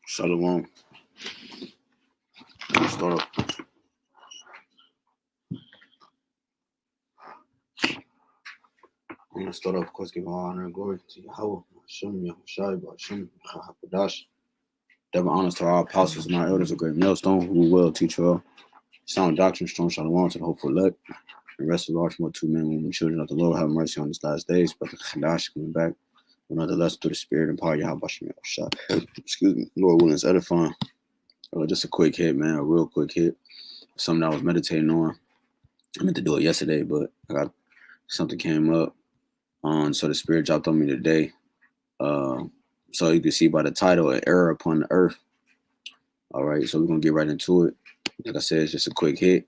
Shalom. Let's start off. I'm going to start off, of course, give all honor and glory to YAHAWAH, BAHASHAM, YAHAWASHI, BAHASHAM, HAQADASH. Double honors to our apostles and our elders, a great millstone who will teach well sound doctrine, strong shalom to the hopeful elect, and rest of large more two men, women, and children of the Lord. Have mercy on these last days. But the HAQADASH coming back, nonetheless, through the Spirit and power, YAHWASHI. Excuse me, Lord willing, it's edifying. Just a quick hit, man, a real quick hit. Something I was meditating on. I meant to do it yesterday, but something came up. So the Spirit dropped on me today. So you can see by the title, An Error Upon the Earth. All right, so we're going to get right into it. Like I said, it's just a quick hit.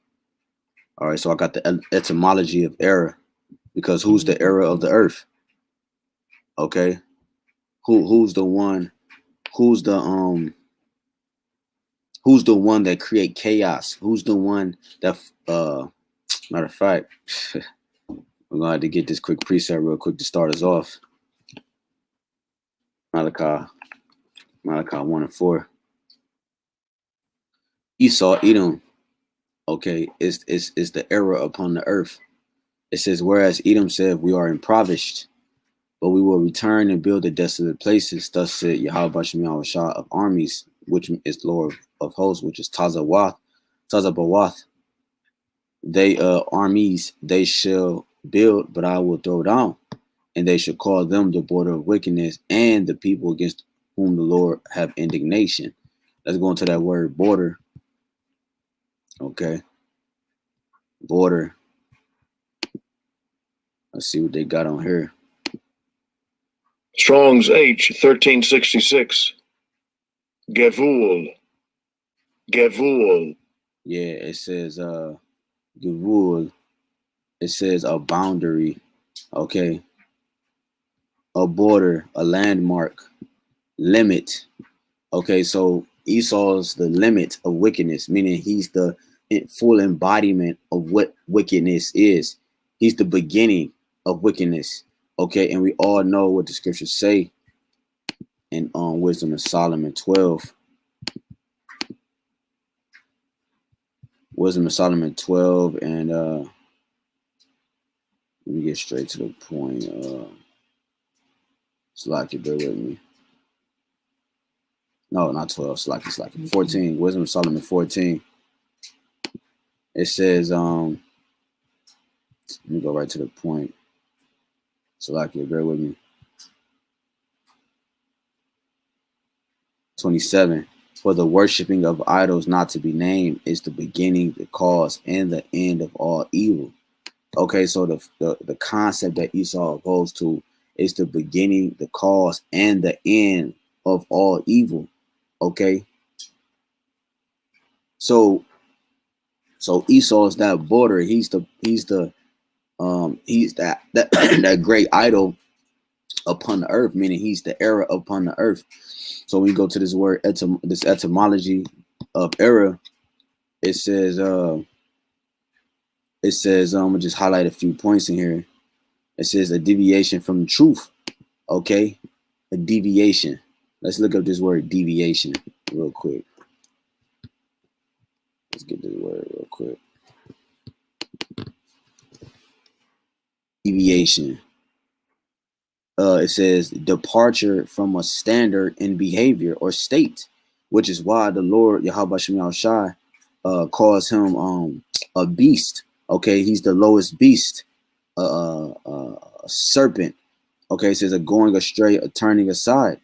All right, so I got the etymology of error, because who's the error of the earth? Okay, who's the one? Who's the one that create chaos? Who's the one that matter of fact, we're gonna have to get this quick precept real quick to start us off. Malachi 1:4. Esau, Edom, okay, is the error upon the earth. It says, whereas Edom said, we are impoverished, but we will return and build the desolate places. Thus said YAHWAH of armies, which is Lord of hosts, which is Tazabawath. They armies they shall build, but I will throw down, and they shall call them the border of wickedness, and the people against whom the Lord have indignation. Let's go into that word border. Okay, border. Let's see what they got on here. Strong's H 1366. Gevul. Yeah, it says Gevul. It says a boundary. Okay. A border, a landmark, limit. Okay, so Esau's the limit of wickedness, meaning he's the full embodiment of what wickedness is. He's the beginning of wickedness. Okay, and we all know what the scriptures say in Wisdom of Solomon 12. Wisdom of Solomon 12, and let me get straight to the point. Slacky, bear with me. No, not 12. Slacky. 14. Wisdom of Solomon 14. It says, let me go right to the point. Slacky, bear with me. 27. For the worshiping of idols not to be named is the beginning, the cause, and the end of all evil. Okay, so the concept that Esau goes to is the beginning, the cause, and the end of all evil. Okay. So Esau is that border. He's that that great idol upon the earth, meaning he's the error upon the earth. So when you go to this word, this etymology of error, it says, I'm gonna just highlight a few points in here. It says a deviation from the truth. Okay, a deviation. Let's look up this word deviation real quick. Let's get this word real quick. Deviation. It says departure from a standard in behavior or state, which is why the Lord YAHWAH calls him a beast. Okay, he's the lowest beast, a serpent. Okay, it says a going astray, a turning aside.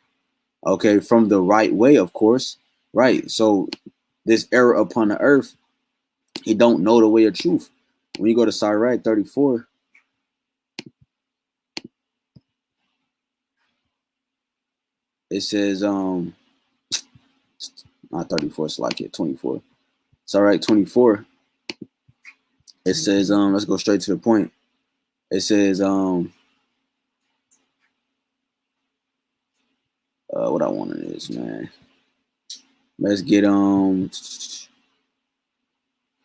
Okay, from the right way, of course. Right. So this error upon the earth, he don't know the way of truth. When you go to Sirach 34. It says, not 34, it's like it, 24. It's all right, 24. It says, let's go straight to the point. It says, what I wanted is, man. Let's get, damn,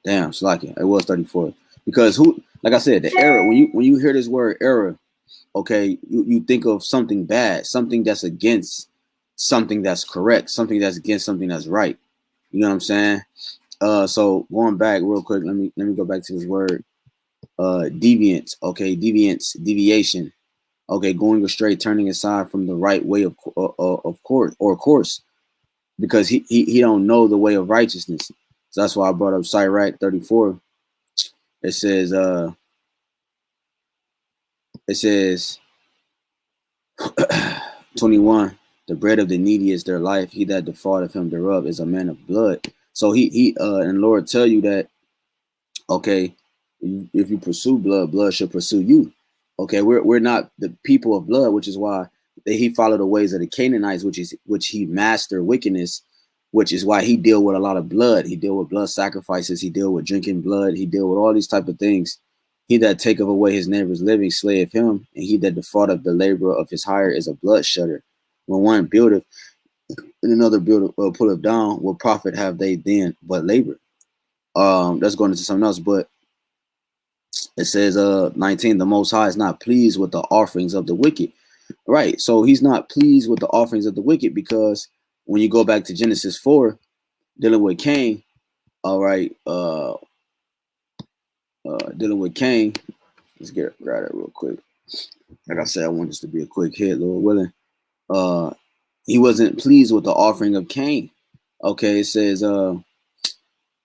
it's like it was 34. Because like I said, the error, when you hear this word error, okay, you think of something bad, something that's against something that's correct, something that's against something that's right. You know what I'm saying? So going back real quick, let me go back to this word, deviance. Okay, deviation. Okay, going astray, turning aside from the right way of course, because he don't know the way of righteousness. So that's why I brought up Sirach 34. It says 21. The bread of the needy is their life. He that defraudeth him thereof is a man of blood. So and Lord tell you that, okay, if you pursue blood, blood shall pursue you. Okay, we're not the people of blood, which is why he followed the ways of the Canaanites, which he mastered wickedness, which is why he deal with a lot of blood. He deal with blood sacrifices. He deal with drinking blood. He deal with all these type of things. He that taketh away his neighbor's living slayeth him, and he that defraudeth the laborer of his hire is a blood shedder. When one buildeth and another buildeth pulleth down, what profit have they then but labor? That's going into something else, but it says 19, the Most High is not pleased with the offerings of the wicked. Right, so he's not pleased with the offerings of the wicked, because when you go back to Genesis 4, dealing with Cain, all right, dealing with Cain, let's grab that real quick. Like I said, I want this to be a quick hit, Lord willing. He wasn't pleased with the offering of Cain. Okay, it says in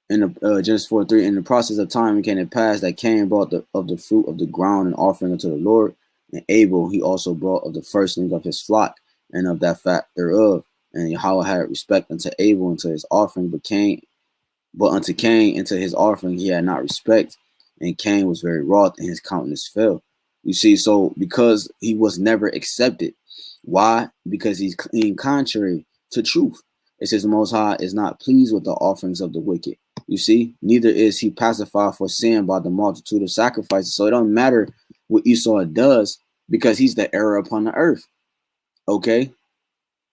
the Genesis 4:3, in the process of time it came to pass that Cain brought of the fruit of the ground an offering unto the Lord, and Abel he also brought of the firstling of his flock and of that fat thereof. And Yahawah had respect unto Abel and to his offering, but unto Cain and to his offering he had not respect, and Cain was very wroth, and his countenance fell. You see, so because he was never accepted. Why? Because he's clean contrary to truth. It says the Most High is not pleased with the offerings of the wicked. You see, neither is he pacified for sin by the multitude of sacrifices. So it don't matter what Esau does, because he's the error upon the earth. Okay,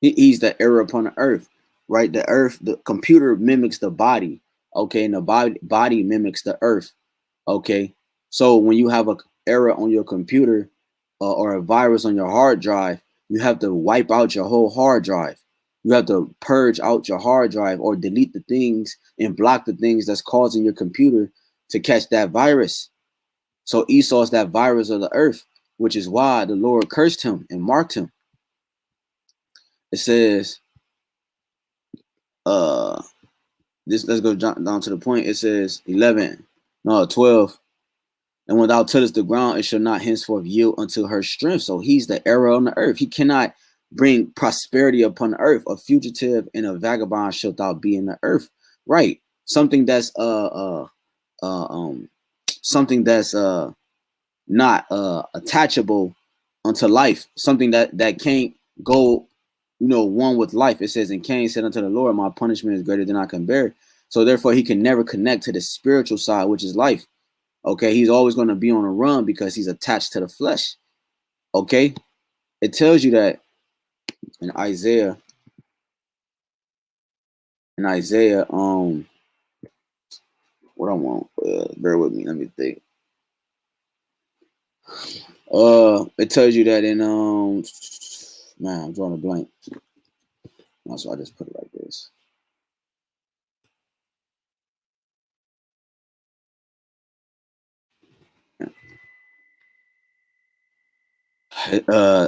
he's the error upon the earth, right? The earth, the computer mimics the body. Okay, and the body mimics the earth. Okay, so when you have a error on your computer or a virus on your hard drive, you have to wipe out your whole hard drive. You have to purge out your hard drive or delete the things and block the things that's causing your computer to catch that virus. So Esau is that virus of the earth, which is why the Lord cursed him and marked him. It says, let's go down to the point. It says 12. And when thou tillest the ground, it shall not henceforth yield unto her strength. So he's the error on the earth. He cannot bring prosperity upon the earth. A fugitive and a vagabond shalt thou be in the earth. Right. Something that's not attachable unto life. Something that can't go, one with life. It says, and Cain said unto the Lord, my punishment is greater than I can bear. So therefore he can never connect to the spiritual side, which is life. Okay, he's always going to be on a run because he's attached to the flesh. Okay, it tells you that in Isaiah, what I want, bear with me, let me think. It tells you that in man, I'm drawing a blank. So I just put it like this.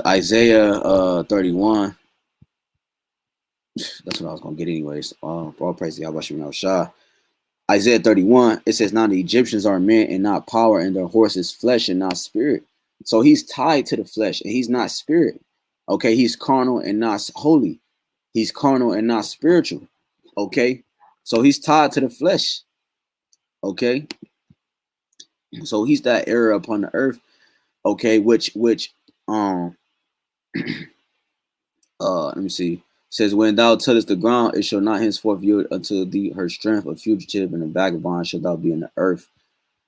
Isaiah 31. That's what I was gonna get anyways. All praise to Rawchaa. Isaiah 31, it says, now the Egyptians are men and not power, and their horse is flesh and not spirit. So he's tied to the flesh and he's not spirit. Okay, he's carnal and not holy. He's carnal and not spiritual. Okay, so he's tied to the flesh. Okay, so he's that error upon the earth. Okay, which let me see. It says, when thou tillest the ground, it shall not henceforth yield unto thee her strength. A fugitive and a vagabond shall thou be in the earth.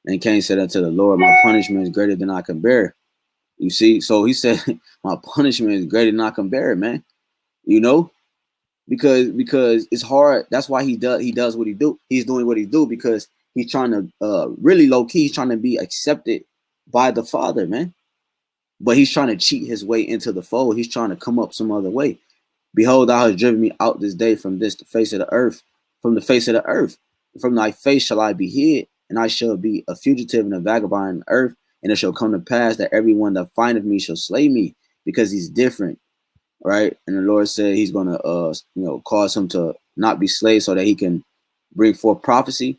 And Cain said unto the Lord, my punishment is greater than I can bear. You see, so he said, my punishment is greater than I can bear, man. Because it's hard. That's why he does what he do. He's doing what he do because he's trying to really low key. He's trying to be accepted by the Father, man. But he's trying to cheat his way into the fold. He's trying to come up some other way. Behold, thou hast driven me out this day from this the face of the earth, from the face of the earth. From thy face shall I be hid, and I shall be a fugitive and a vagabond in the earth. And it shall come to pass that everyone that findeth me shall slay me, because he's different, right? And the Lord said he's gonna cause him to not be slain so that he can bring forth prophecy.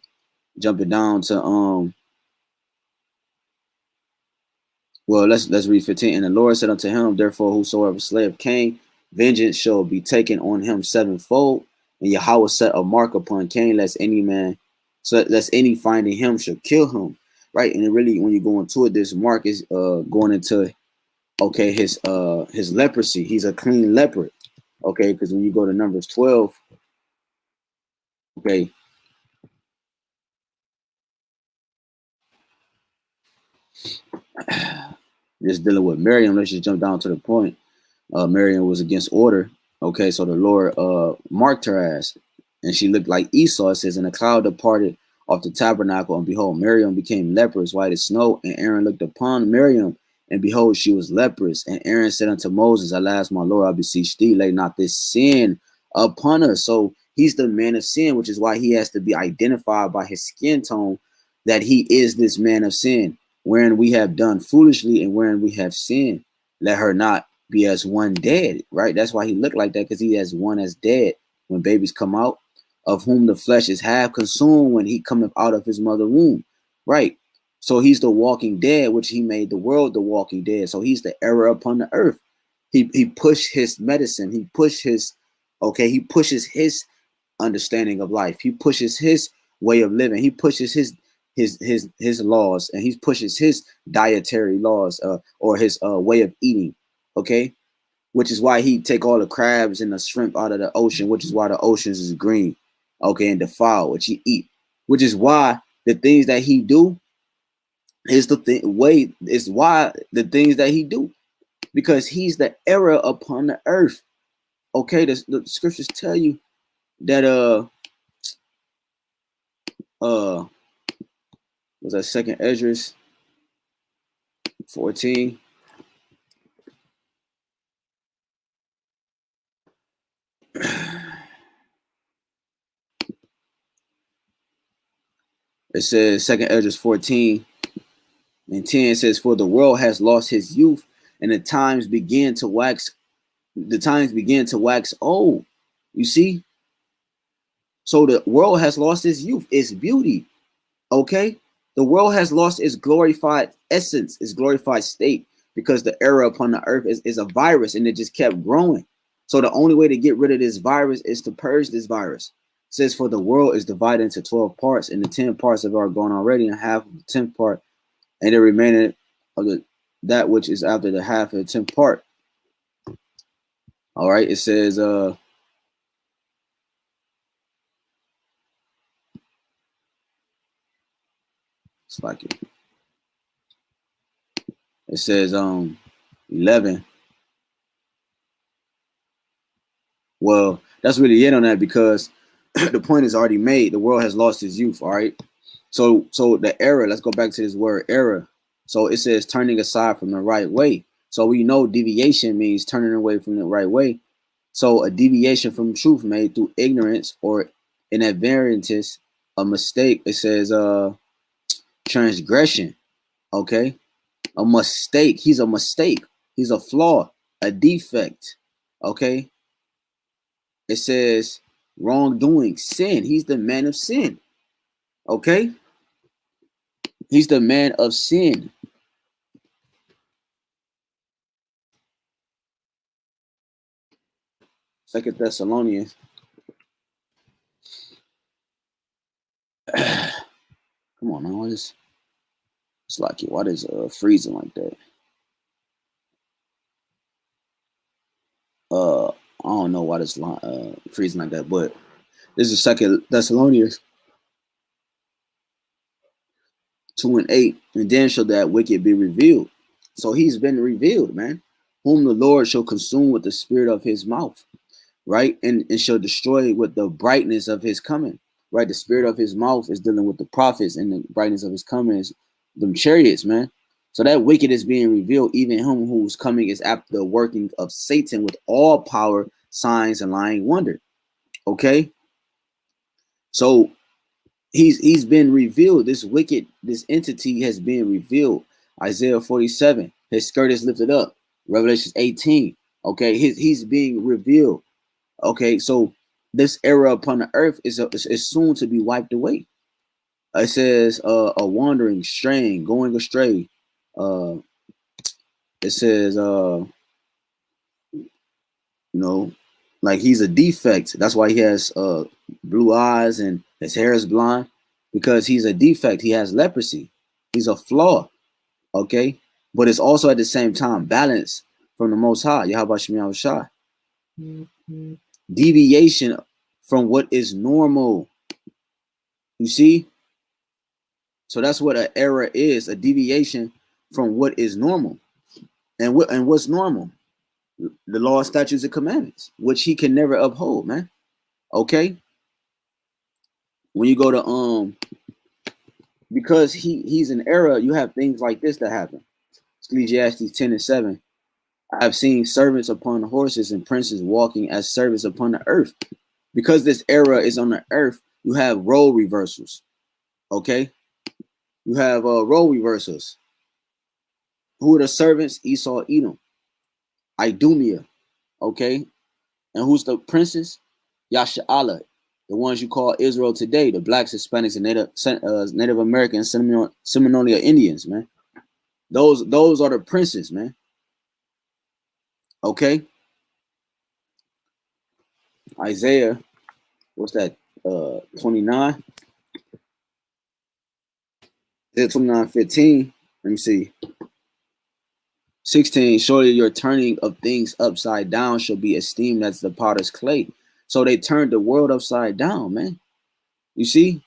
Jumping down to well, let's read 15. And the Lord said unto him, therefore, whosoever slayeth Cain, vengeance shall be taken on him sevenfold. And Yahweh set a mark upon Cain, lest any finding him shall kill him. Right. And it really, when you go into it, this mark is going into his leprosy. He's a clean leper. Okay, because when you go to Numbers 12, okay. Just dealing with Miriam, let's just jump down to the point. Miriam was against order. Okay, so the Lord marked her ass, and she looked like Esau. It says, and the cloud departed off the tabernacle, and behold, Miriam became leprous, white as snow. And Aaron looked upon Miriam, and behold, she was leprous. And Aaron said unto Moses, alas, my Lord, I beseech thee, lay not this sin upon us. So he's the man of sin, which is why he has to be identified by his skin tone, that he is this man of sin, wherein we have done foolishly and wherein we have sinned. Let her not be as one dead, right? That's why he looked like that, because he has one as dead when babies come out, of whom the flesh is half consumed when he cometh out of his mother womb, right? So he's the walking dead, which he made the world the walking dead. So he's the error upon the earth. He pushed his medicine. He pushes his understanding of life. He pushes his way of living. He pushes his laws, and he pushes his dietary laws or his way of eating. Okay, which is why he take all the crabs and the shrimp out of the ocean, which is why the oceans is green, okay, and defiled, which he eat, which is why the things that he do is why the things that he do, because he's the error upon the earth. Okay, the scriptures tell you that was that second Ezra 14. It says second Ezra 14 and 10. It says, for the world has lost his youth, and the times begin to wax old. You see? So the world has lost its youth, its beauty. Okay? The world has lost its glorified essence, its glorified state, because the error upon the earth is a virus, and it just kept growing. So the only way to get rid of this virus is to purge this virus. It says, for the world is divided into 12 parts, and the 10 parts have already gone already, and half of the 10th part, and the remaining of that which is after the half of the 10th part. All right, it says it's like it says 11. Well, that's really it on that, because the point is already made. The world has lost its youth. All right. So the error, let's go back to this word error. So it says turning aside from the right way. So we know deviation means turning away from the right way. So a deviation from truth made through ignorance or inadvertence, a mistake. It says transgression. Okay. A mistake. He's a mistake. He's a flaw, a defect. Okay. It says wrongdoing, sin. He's the man of sin. Okay. He's the man of sin. Second Thessalonians. Come on, man. What is it's like what is freezing like that? I don't know why this freezing like that, but this is Second Thessalonians 2:8, and then shall that wicked be revealed. So he's been revealed, man, whom the Lord shall consume with the spirit of his mouth, right? And shall destroy with the brightness of his coming, right? The spirit of his mouth is dealing with the prophets, and the brightness of his coming is them chariots, man. So that wicked is being revealed, even him whose coming is after the working of Satan with all power, signs, and lying wonder. Okay, so he's been revealed. This entity has been revealed. Isaiah 47, his skirt is lifted up. Revelation 18, okay, he's being revealed. Okay, so this era upon the earth is soon to be wiped away. It says a wandering, straying, going astray. It says like he's a defect. That's why he has blue eyes and his hair is blonde, because he's a defect. He has leprosy. He's a flaw. Okay, but it's also at the same time balance from the Most High, YAHWASHI. Deviation from what is normal. You see? So that's what an error is, a deviation from what is normal. And what's normal? The law, statutes, and commandments, which he can never uphold, man. Okay? When you go to because he's an error, you have things like this that happen. Ecclesiastes 10:7. I have seen servants upon horses and princes walking as servants upon the earth. Because this era is on the earth, you have role reversals. Okay? You have role reversals. Who are the servants? Esau, Edom, Idumea. Okay? And who's the princes? Yasharahla, the ones you call Israel today, the blacks, Hispanics, and Native Americans, Seminole Indians, man. Those are the princes, man. Okay? Isaiah, what's that? 29. Isaiah 29:15. Let me see. 16. Surely your turning of things upside down shall be esteemed as the potter's clay. So they turned the world upside down, man. You see?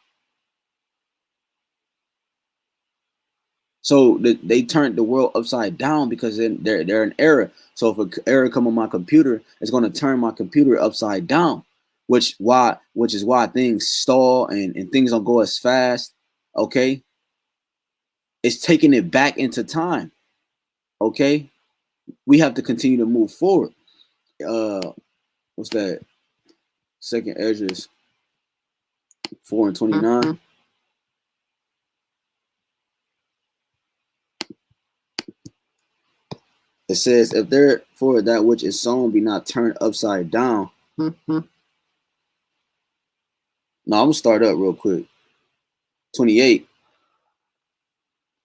So they turned the world upside down because they're an error. So if an error come on my computer, it's going to turn my computer upside down, which is why things stall and things don't go as fast. Okay, it's taking it back into time. Okay, we have to continue to move forward. What's that? Second Ezra 4:29. It says, if therefore that which is sown be not turned upside down. Now I'm gonna start up real quick. 28.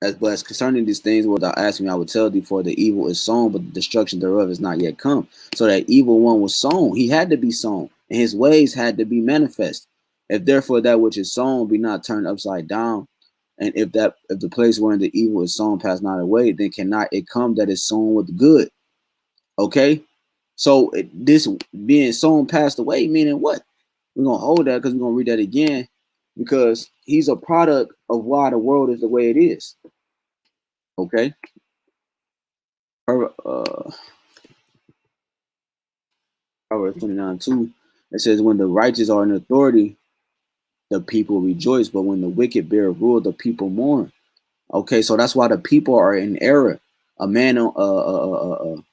As concerning these things, what thou asked me, I would tell thee, for the evil is sown, but the destruction thereof is not yet come. So that evil one was sown. He had to be sown, and his ways had to be manifest. If therefore that which is sown be not turned upside down, and if the place wherein the evil is sown pass not away, then cannot it come that is sown with good. Okay, so this being sown passed away, meaning what? We're gonna hold that because we're gonna read that again, because he's a product of why the world is the way it is. Okay. Proverbs 29:2. It says, when the righteous are in authority, the people rejoice, but when the wicked bear rule, the people mourn. Okay, so that's why the people are in error. A man on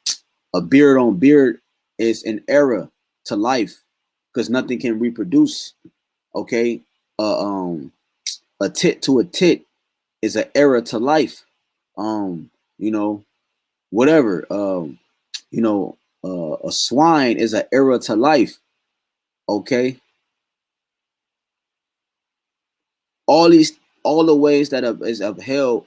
a beard on beard is an error to life, because nothing can reproduce. Okay, a tit to a tit is an error to life. Whatever. A swine is an error to life. Okay. All the ways that is upheld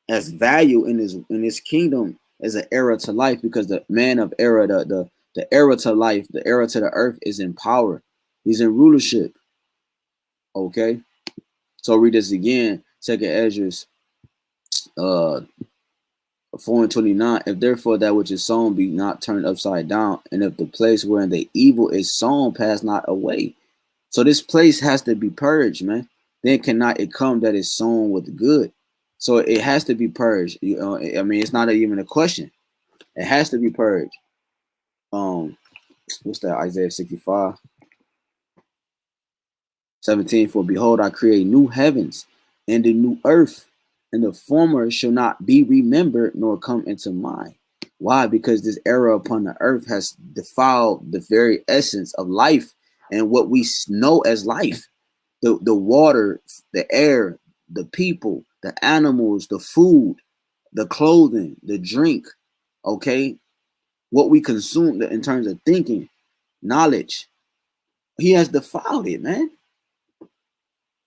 as value in this kingdom is an error to life, because the man of error, the error to life, the error to the earth is in power. He's in rulership. Okay. So read this again. Second Ezra 4:29. If therefore that which is sown be not turned upside down, and if the place wherein the evil is sown pass not away. So this place has to be purged, man. Then cannot it come that is sown with good. So it has to be purged. I mean, it's not even a question. It has to be purged. What's that? Isaiah 65:17. For behold, I create new heavens and a new earth, and the former shall not be remembered nor come into mind. Why? Because this error upon the earth has defiled the very essence of life and what we know as life. The water, the air, the people, the animals, the food, the clothing, the drink, okay? What we consume in terms of thinking, knowledge. He has defiled it, man.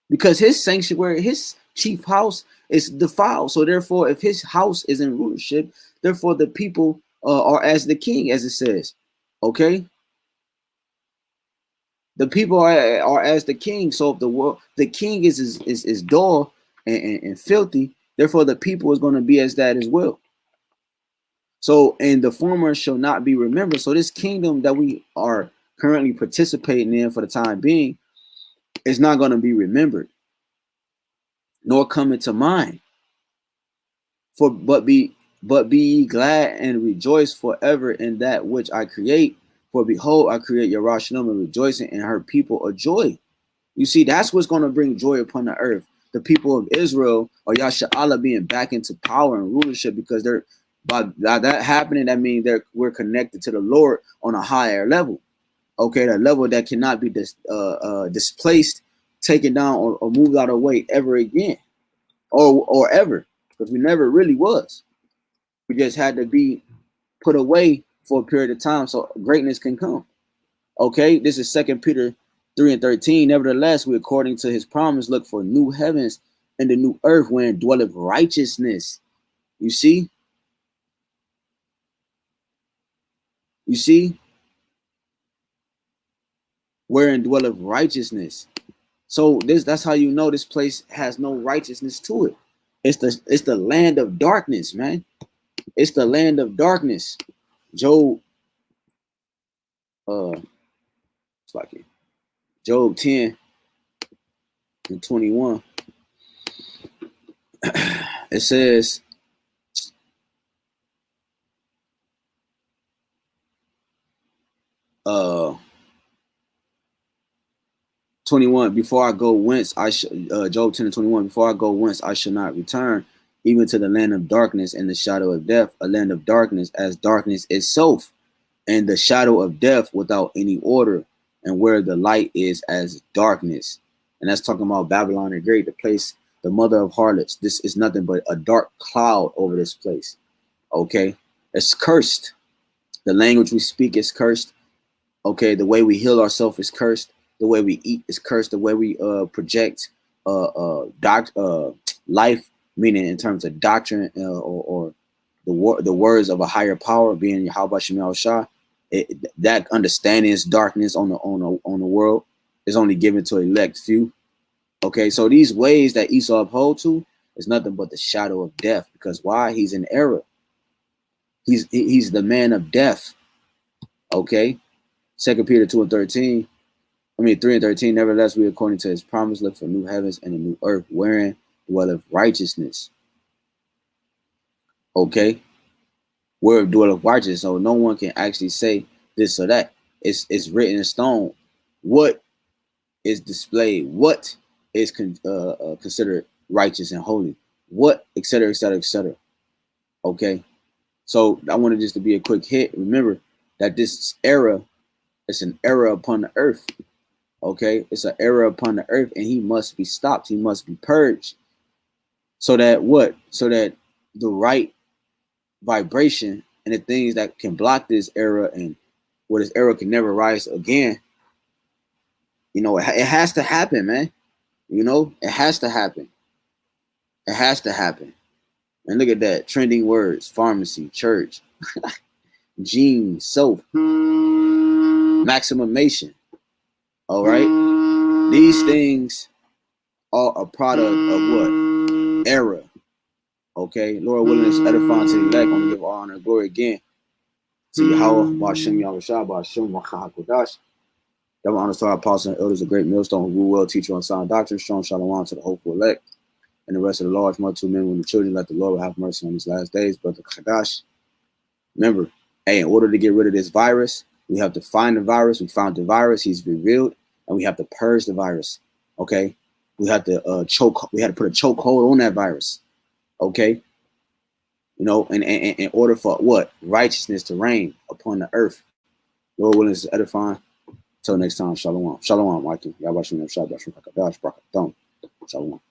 Because his sanctuary, his chief house is defiled. So therefore, if his house is in rulership, therefore the people are as the king, as it says. Okay? The people are as the king. So if the king is dull and filthy, therefore the people is going to be as that as well. So, and the former shall not be remembered. So this kingdom that we are currently participating in for the time being is not going to be remembered, nor come into mind. But be ye glad and rejoice forever in that which I create. For behold, I create Rawchaa and rejoicing, and her people a joy. You see, that's what's going to bring joy upon the earth. The people of Israel, or Yasha being back into power and rulership, because they're by that happening. That means we're connected to the Lord on a higher level. Okay, that level that cannot be displaced, taken down, or moved out of the way ever again, or ever, because we never really was. We just had to be put away for a period of time so greatness can come. Okay, this is 2 Peter 3:13. Nevertheless, we, according to his promise, look for new heavens and the new earth wherein dwelleth righteousness. You see? You see? Wherein dwelleth righteousness. So that's how you know this place has no righteousness to it. It's the land of darkness, man. It's the land of darkness. Job, it's like it. Job 10 and 21. It says, uh 21, before I go whence I should Job 10 and 21, before I go whence I shall not return, even to the land of darkness and the shadow of death, a land of darkness as darkness itself, and the shadow of death without any order, and where the light is as darkness. And that's talking about Babylon the Great, the place, the mother of harlots. This is nothing but a dark cloud over this place. Okay, it's cursed. The language we speak is cursed. Okay, the way we heal ourselves is cursed. The way we eat is cursed. The way we project life, meaning in terms of doctrine or the words of a higher power, being YAHAWASHI, that understanding is darkness on the world is only given to elect few. Okay, so these ways that Esau uphold to is nothing but the shadow of death. Because why? He's in error. He's the man of death. Okay, 2 Peter 2 and 13. 3 and 13. Nevertheless, we, according to his promise, look for new heavens and a new earth, wherein dwelleth righteousness. Okay, where dwelleth righteousness. So no one can actually say this or that. It's written in stone. What is displayed? What is considered righteous and holy? What, etc., etc., etc. Okay, so I wanted just to be a quick hit. Remember that this era, it's an error upon the earth. Okay, it's an error upon the earth, and he must be stopped. He must be purged. So that what? So that the right vibration and the things that can block this error and where this error can never rise again. You know, it has to happen, man. You know, it has to happen. It has to happen. And look at that. Trending words: pharmacy, church, jeans, soap, maximumation. All right. These things are a product of what? Error. Okay. Lord willing is edifying to the elect. I want to give honor and glory again to YAHAWAH, BAHASHAM, YAHAWASHI, BAHASHAM, HAQADASH. Double honors to our apostles and elders, a great millstone who will teach you on sound doctrine, strong shalom to the hopeful elect, and the rest of the large multitude men and the children. Let the Lord will have mercy on these last days. Brother HAQADASH. Remember, hey, in order to get rid of this virus, we have to find the virus. We found the virus. He's revealed, and we have to purge the virus. Okay, we have to We had to put a chokehold on that virus. Okay, You know, and in order for what? Righteousness to reign upon the earth. Lord willing, is edifying. Till next time, shalom. Shalom, Mikey. YAHAWASHI, HAQADASH, HAQADASH, HAQADASH. Shalom.